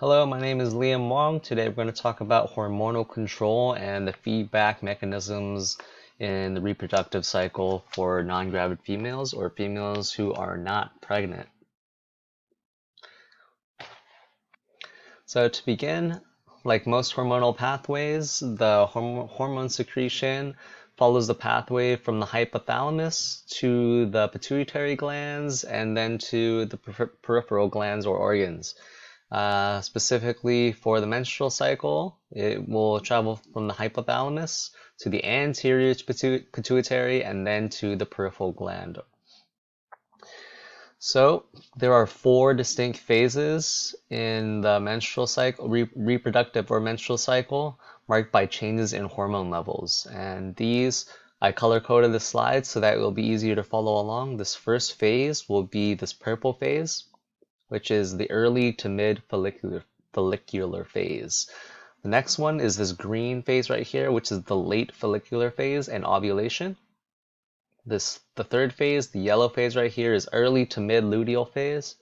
Hello, my name is Liam Wong. Today we're going to talk about hormonal control and the feedback mechanisms in the reproductive cycle for non-gravid females or females who are not pregnant. So to begin, like most hormonal pathways, the hormone secretion follows the pathway from the hypothalamus to the pituitary glands and then to the peripheral glands or organs. Specifically for the menstrual cycle, it will travel from the hypothalamus to the anterior pituitary and then to the peripheral gland. So there are four distinct phases in the menstrual cycle, reproductive or menstrual cycle, marked by changes in hormone levels. And these, I color-coded the slides so that it will be easier to follow along. This first phase will be this purple phase, which is the early to mid follicular phase. The next one is this green phase right here, which is the late follicular phase and ovulation. The third phase, the yellow phase right here, is early to mid luteal phase.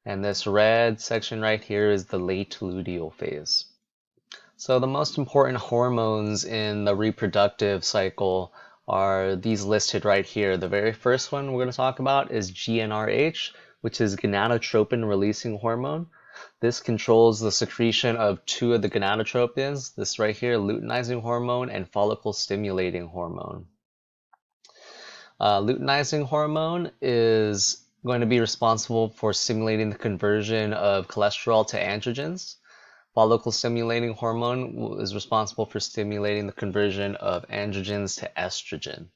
And this red section right here is the late luteal phase. So the most important hormones in the reproductive cycle are these listed right here. The very first one we're going to talk about is GnRH, which is gonadotropin releasing hormone. This controls the secretion of two of the gonadotropins, this right here, luteinizing hormone and follicle stimulating hormone. Luteinizing hormone is going to be responsible for stimulating the conversion of cholesterol to androgens. Follicle stimulating hormone is responsible for stimulating the conversion of androgens to estrogen.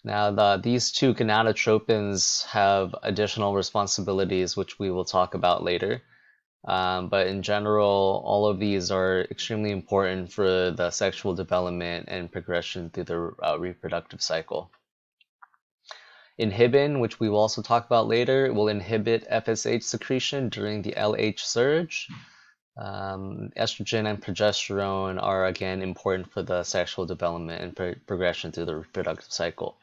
Now, these two gonadotropins have additional responsibilities, which we will talk about later. But in general, all of these are extremely important for the sexual development and progression through the reproductive cycle. Inhibin, which we will also talk about later, will inhibit FSH secretion during the LH surge. Estrogen and progesterone are again important for the sexual development and progression through the reproductive cycle.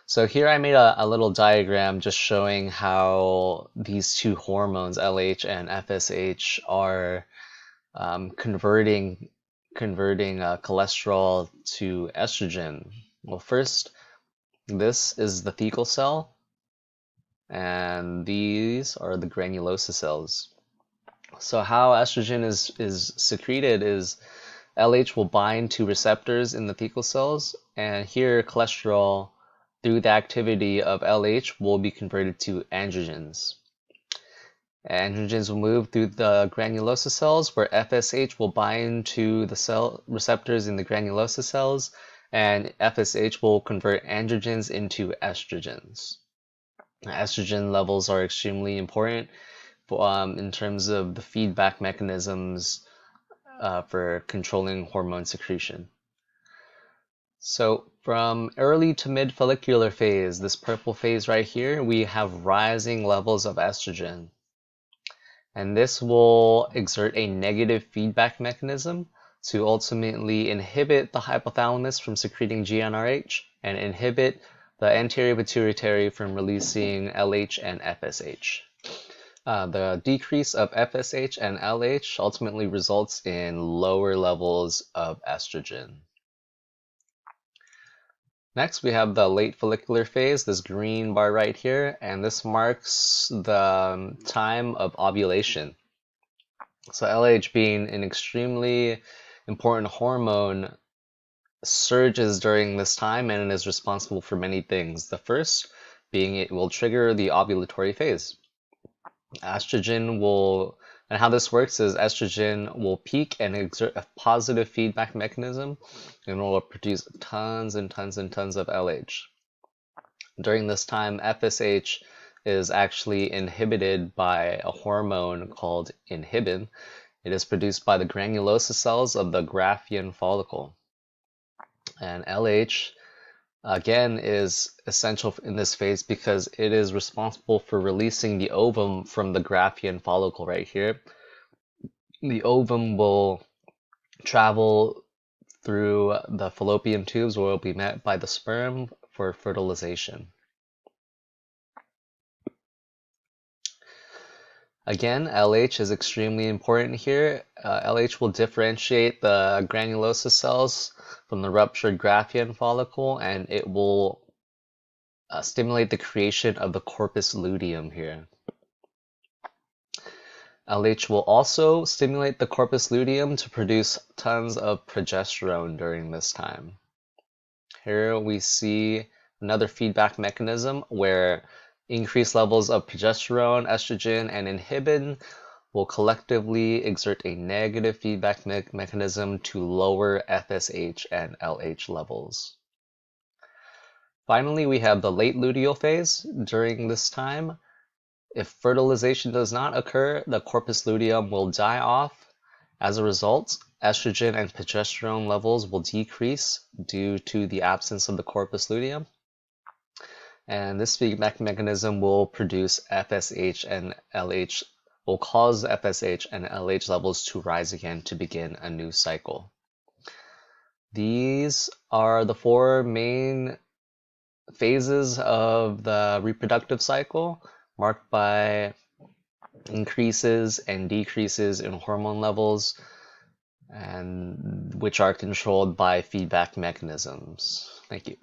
So here I made a little diagram just showing how these two hormones, LH and FSH, are converting cholesterol to estrogen. Well, first, this is the thecal cell, and these are the granulosa cells. So how estrogen is secreted is LH will bind to receptors in the thecal cells, and here cholesterol, through the activity of LH, will be converted to androgens. Androgens will move through the granulosa cells, where FSH will bind to the cell receptors in the granulosa cells, and FSH will convert androgens into estrogens. Estrogen levels are extremely important in terms of the feedback mechanisms for controlling hormone secretion. So from early to mid follicular phase, this purple phase right here, we have rising levels of estrogen. And this will exert a negative feedback mechanism to ultimately inhibit the hypothalamus from secreting GnRH and inhibit the anterior pituitary from releasing LH and FSH. The decrease of FSH and LH ultimately results in lower levels of estrogen. Next, we have the late follicular phase, this green bar right here, and this marks the time of ovulation. So LH, being an extremely important hormone, surges during this time and is responsible for many things. The first being it will trigger the ovulatory phase. Estrogen will, and how this works is estrogen will peak and exert a positive feedback mechanism and will produce tons and tons and tons of LH. During this time, FSH is actually inhibited by a hormone called inhibin. It is produced by the granulosa cells of the Graafian follicle. And LH again is essential in this phase because it is responsible for releasing the ovum from the Graafian follicle right here. The ovum will travel through the fallopian tubes where it will be met by the sperm for fertilization. Again, LH is extremely important here. LH will differentiate the granulosa cells from the ruptured Graafian follicle, and it will stimulate the creation of the corpus luteum here. LH will also stimulate the corpus luteum to produce tons of progesterone during this time. Here we see another feedback mechanism where increased levels of progesterone, estrogen, and inhibin will collectively exert a negative feedback mechanism to lower FSH and LH levels. Finally, we have the late luteal phase. During this time, if fertilization does not occur, the corpus luteum will die off. As a result, estrogen and progesterone levels will decrease due to the absence of the corpus luteum. And this feedback mechanism will produce FSH and LH, will cause FSH and LH levels to rise again to begin a new cycle. These are the four main phases of the reproductive cycle, marked by increases and decreases in hormone levels, and which are controlled by feedback mechanisms. Thank you.